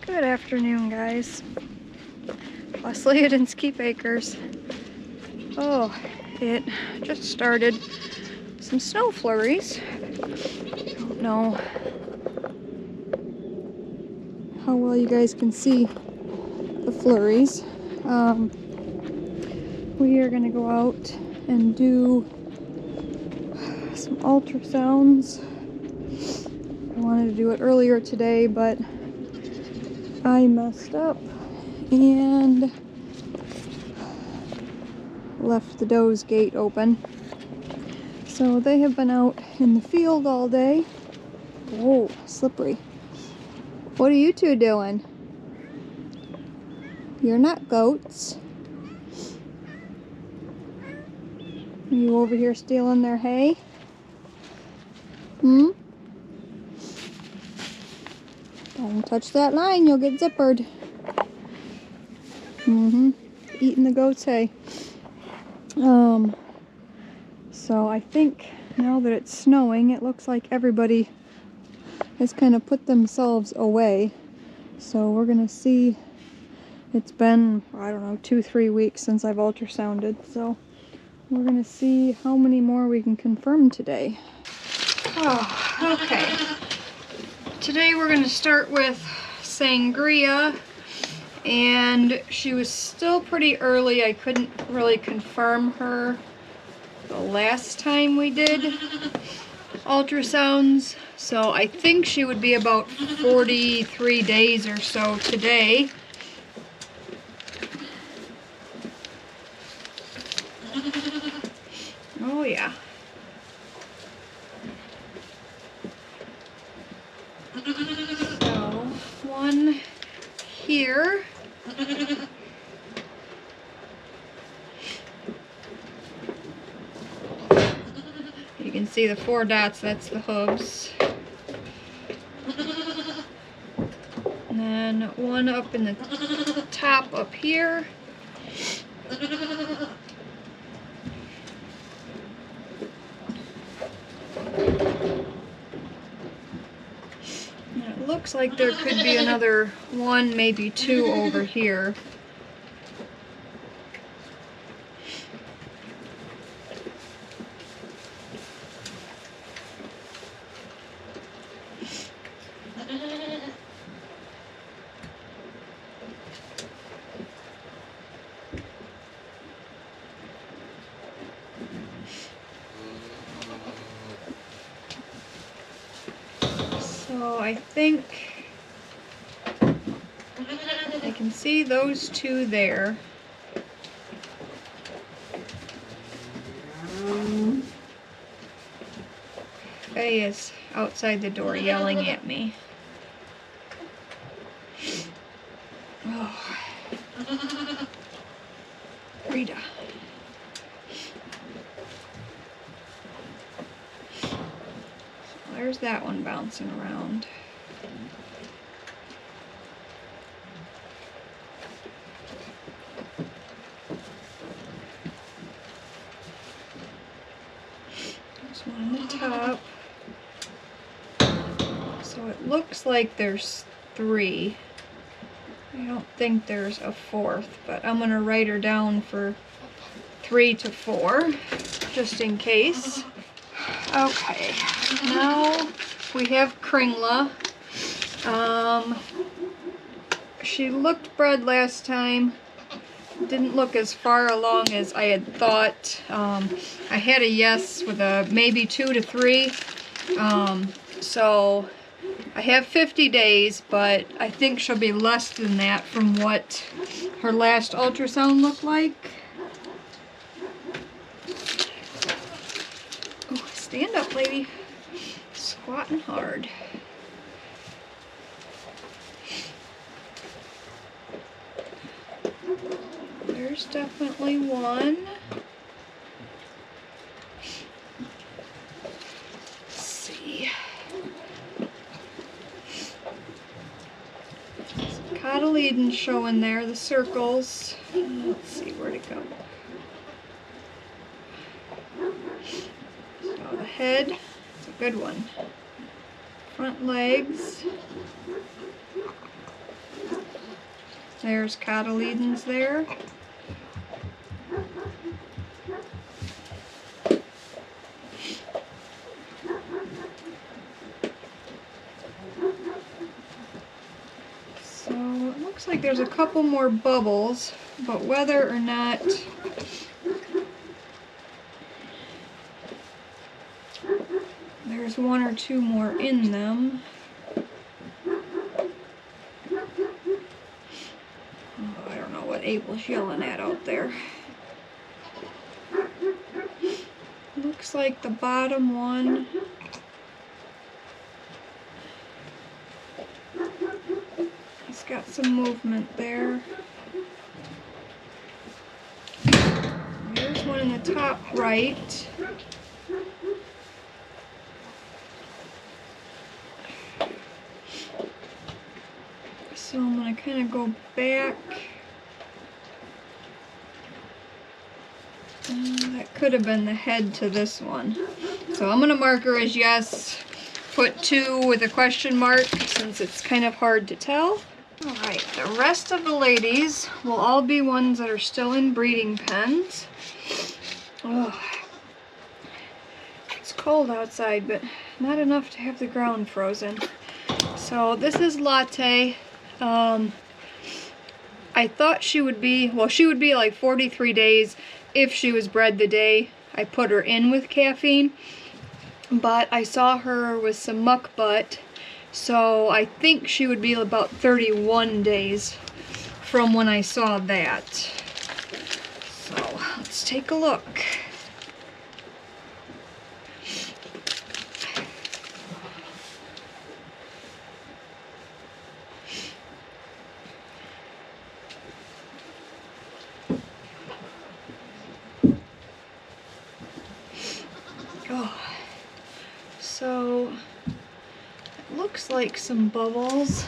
Good afternoon, guys. Leslie at Inskeep Acres. Oh, it just started some snow flurries. I don't know how well you guys can see the flurries. We are going to go out and do some ultrasounds. I wanted to do it earlier today, but I messed up and left the doe's gate open. So they have been out in the field all day. Whoa, slippery. What are you two doing? You're not goats. Are you over here stealing their hay? Don't touch that line, you'll get zippered. Eating the goat's hay. So I think now that it's snowing, it looks like everybody has kind of put themselves away. So we're gonna see. It's been, I don't know, 2-3 weeks since I've ultrasounded. So we're gonna see how many more we can confirm today. Oh, okay. Today we're gonna start with sangria, and she was still pretty early. I couldn't really confirm her the last time we did ultrasounds, so I think she would be about 43 days or so today. Oh yeah. So, one here. You can see the 4 dots, that's the hooves. And then one up in the top up here. And it looks like there could be another 1, maybe 2 over here. So I think I can see those 2 there. Faye is outside the door yelling at me. Oh. Rita. There's that one bouncing around. There's one on the top. So it looks like there's 3. I don't think there's a 4th, but I'm gonna write her down for 3 to 4, just in case. Okay, now we have Kringla. She looked bred last time. Didn't look as far along as I had thought. I had a yes with a maybe 2 to 3. So I have 50 days, but I think she'll be less than that from what her last ultrasound looked like. Oh, stand up, lady. Squatting hard. There's definitely 1. Let's see. Cotyledon showing there, the circles. Let's see where to go. So the head, it's a good one. Front legs. There's cotyledons there. So it looks like there's a couple more bubbles, but whether or not there's one or two more in them. Oh, I don't know what Abel's yelling at out there. Looks like the bottom one has got some movement there. There's one in the top right. So I'm going to kind of go back. That could have been the head to this one. So I'm going to mark her as yes. Put 2 with a question mark since it's kind of hard to tell. Alright, the rest of the ladies will all be ones that are still in breeding pens. Oh, it's cold outside, but not enough to have the ground frozen. So this is Latte. I thought she would be, well, she would be like 43 days if she was bred the day I put her in with caffeine. But I saw her with some muck butt, so I think she would be about 31 days from when I saw that. So let's take a look. Oh, so it looks like some bubbles.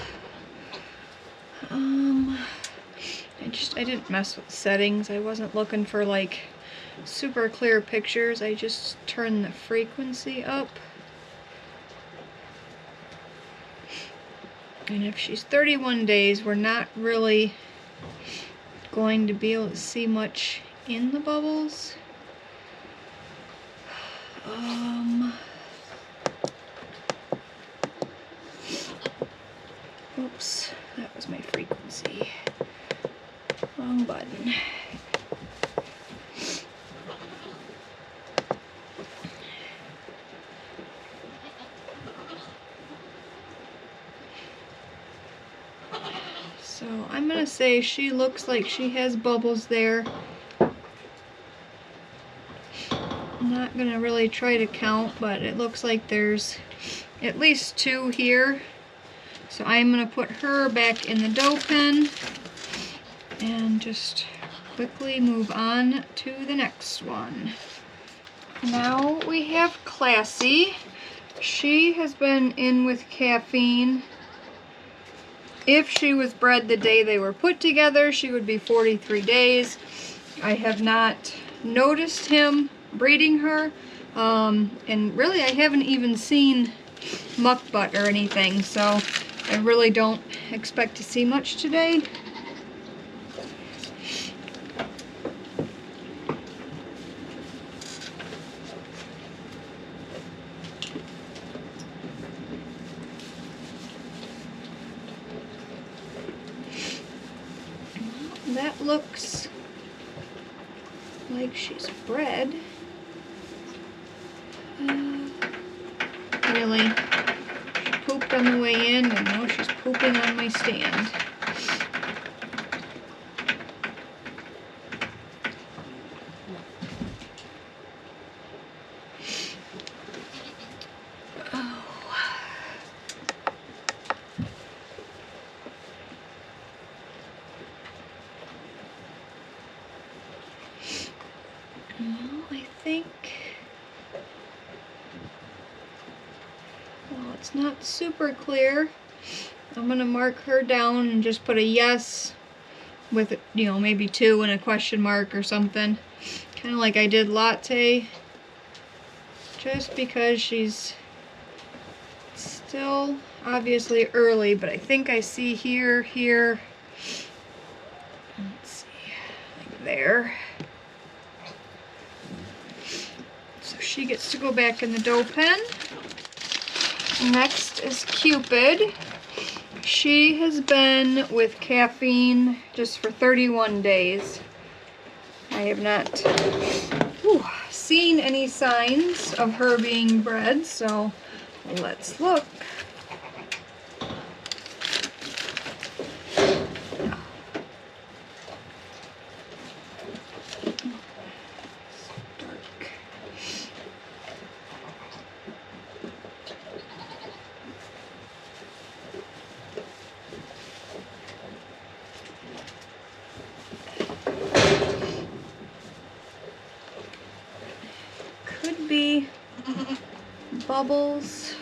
I didn't mess with settings. I wasn't looking for like super clear pictures. I just turned the frequency up. And if she's 31 days, we're not really going to be able to see much in the bubbles. Oops, that was my frequency. Wrong button. So I'm gonna say she looks like she has bubbles there. I'm not gonna really try to count, but it looks like there's at least 2 here. So I'm gonna put her back in the dough pen and just quickly move on to the next one. Now we have Classy. She has been in with caffeine. If she was bred the day they were put together, she would be 43 days. I have not noticed him breeding her, and really I haven't even seen muck butt or anything, so I really don't expect to see much today. That looks like she's bred. Really, she pooped on the way in, and now she's pooping on my stand. It's not super clear. I'm gonna mark her down and just put a yes with, you know, maybe 2 and a question mark or something. Kind of like I did Latte. Just because she's still obviously early, but I think I see here, there. So she gets to go back in the dough pen. Next is Cupid. She has been with caffeine just for 31 days. I have not seen any signs of her being bred, so let's look. Could be bubbles.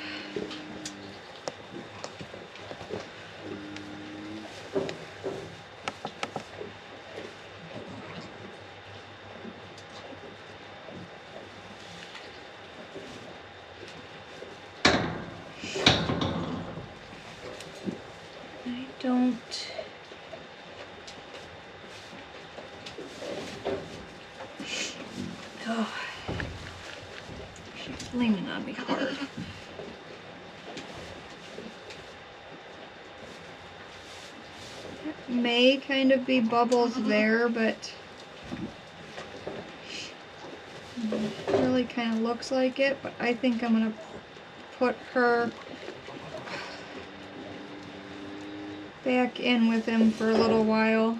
I don't. Oh. She's leaning on me hard. That may kind of be bubbles there, but it really kind of looks like it. But I think I'm going to put her back in with him for a little while,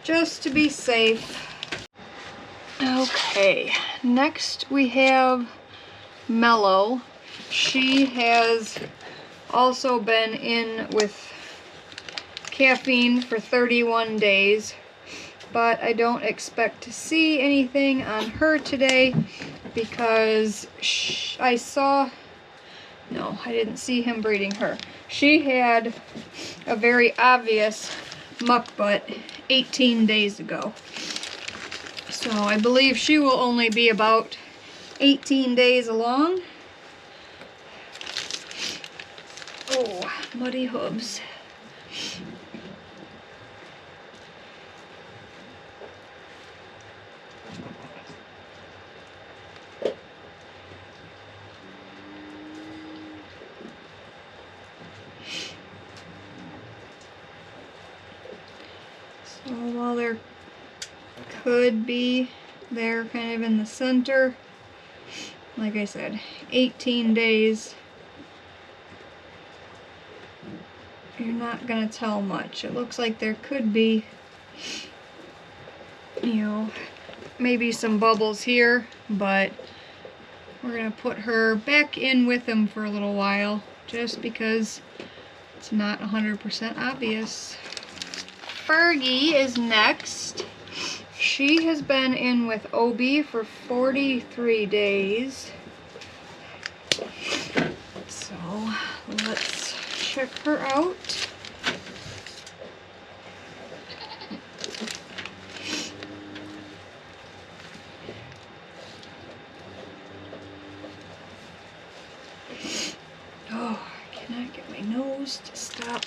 just to be safe. Okay, next we have Mellow. She has also been in with caffeine for 31 days, but I don't expect to see anything on her today because I didn't see him breeding her. She had a very obvious muck butt 18 days ago. So I believe she will only be about 18 days along. Oh, muddy hooves. So while there could be there kind of in the center, like I said, 18 days, you're not gonna tell much. It looks like there could be, maybe some bubbles here, but we're gonna put her back in with him for a little while just because it's not 100% obvious. Fergie is next. She has been in with OB for 43 days. So let's check her out. Oh, I cannot get my nose to stop.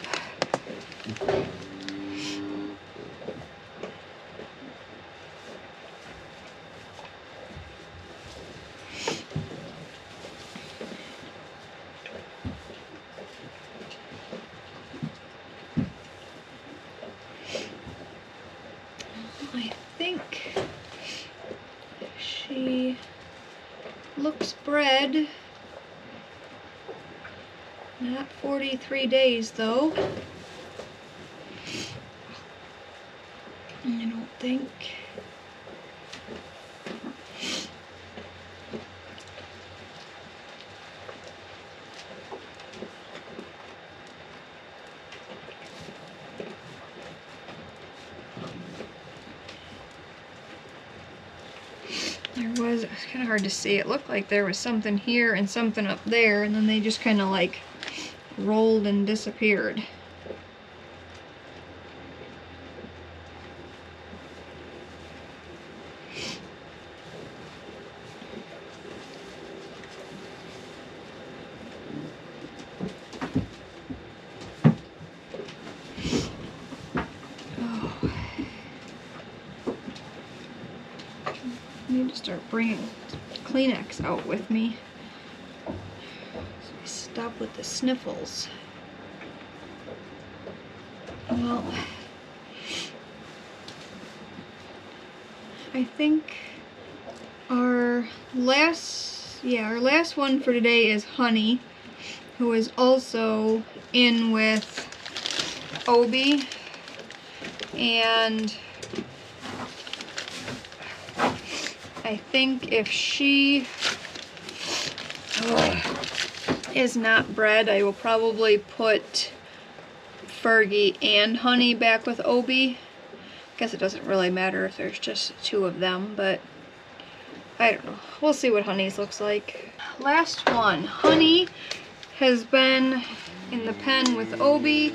I think she looks bred. Not 43 days though. I don't think. It's kind of hard to see. It looked like there was something here and something up there, and then they just kind of like rolled and disappeared. start bringing Kleenex out with me. So I stop with the sniffles. Well, I think our last one for today is Honey, who is also in with Obi, and I think if she is not bred, I will probably put Fergie and Honey back with Obi. Guess it doesn't really matter if there's just two of them, but I don't know. We'll see what Honey's looks like. Last one. Honey has been in the pen with Obi.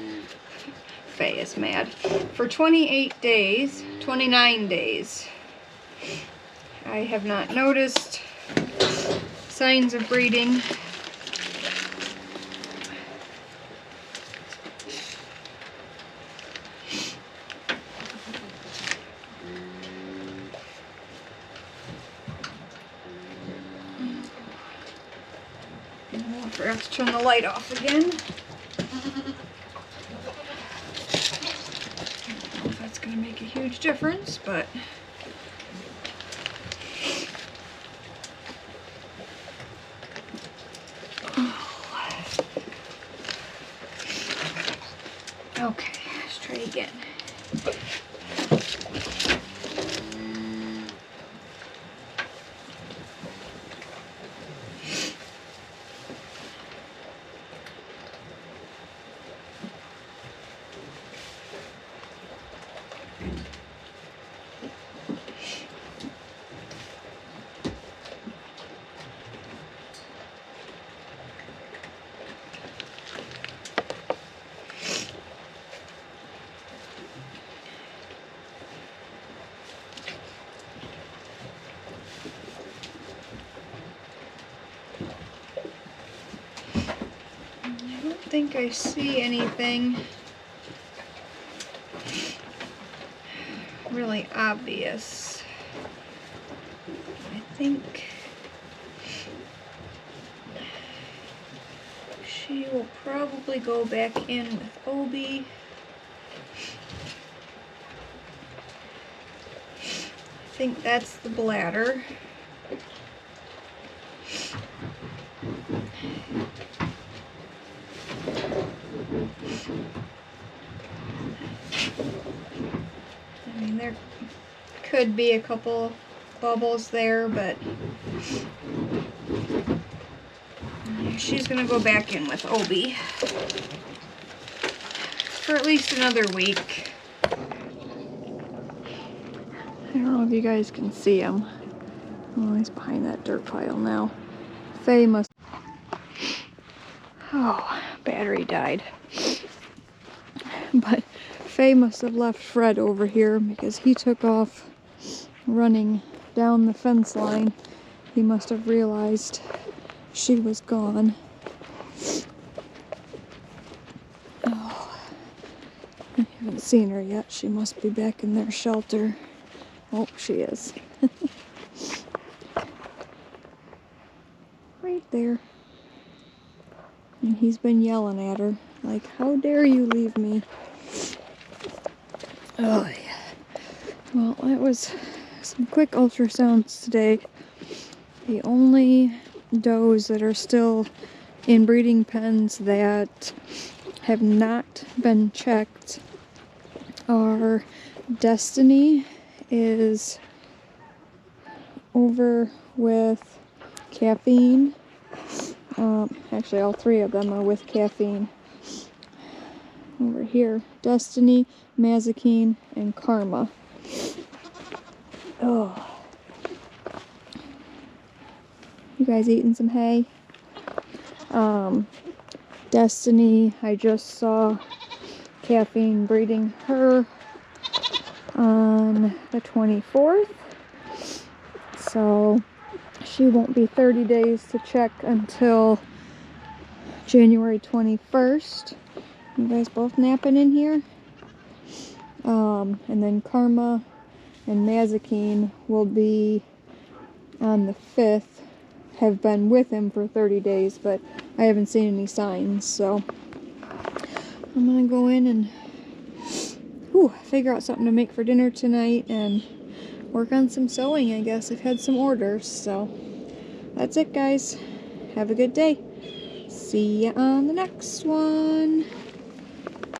Faye is mad. For 28 days, 29 days. I have not noticed signs of breeding. I forgot to turn the light off again. I don't know if that's going to make a huge difference, but okay, let's try again. I think I see anything really obvious. I think she will probably go back in with Obi. I think that's the bladder. I mean, there could be a couple bubbles there, but she's gonna go back in with Obi for at least another week. I don't know if you guys can see him. Oh, he's behind that dirt pile now. Faye must... Oh, battery died. But Faye must have left Fred over here because he took off running down the fence line. He must have realized she was gone. Oh, I haven't seen her yet. She must be back in their shelter. Oh, she is. Right there. And he's been yelling at her, like, how dare you leave me? Oh, yeah. Well, that was some quick ultrasounds today. The only does that are still in breeding pens that have not been checked are Destiny is over with caffeine. Actually, all three of them are with caffeine. Over here, Destiny, Mazikeen, and Karma. Oh. You guys eating some hay? Destiny, I just saw caffeine breeding her on the 24th. So she won't be 30 days to check until January 21st. You guys both napping in here? And then Karma and Mazikeen will be on the 5th have been with him for 30 days, but I haven't seen any signs, so I'm gonna go in and figure out something to make for dinner tonight and work on some sewing, I guess. I've had some orders, so that's it, guys. Have a good day. See ya on the next one.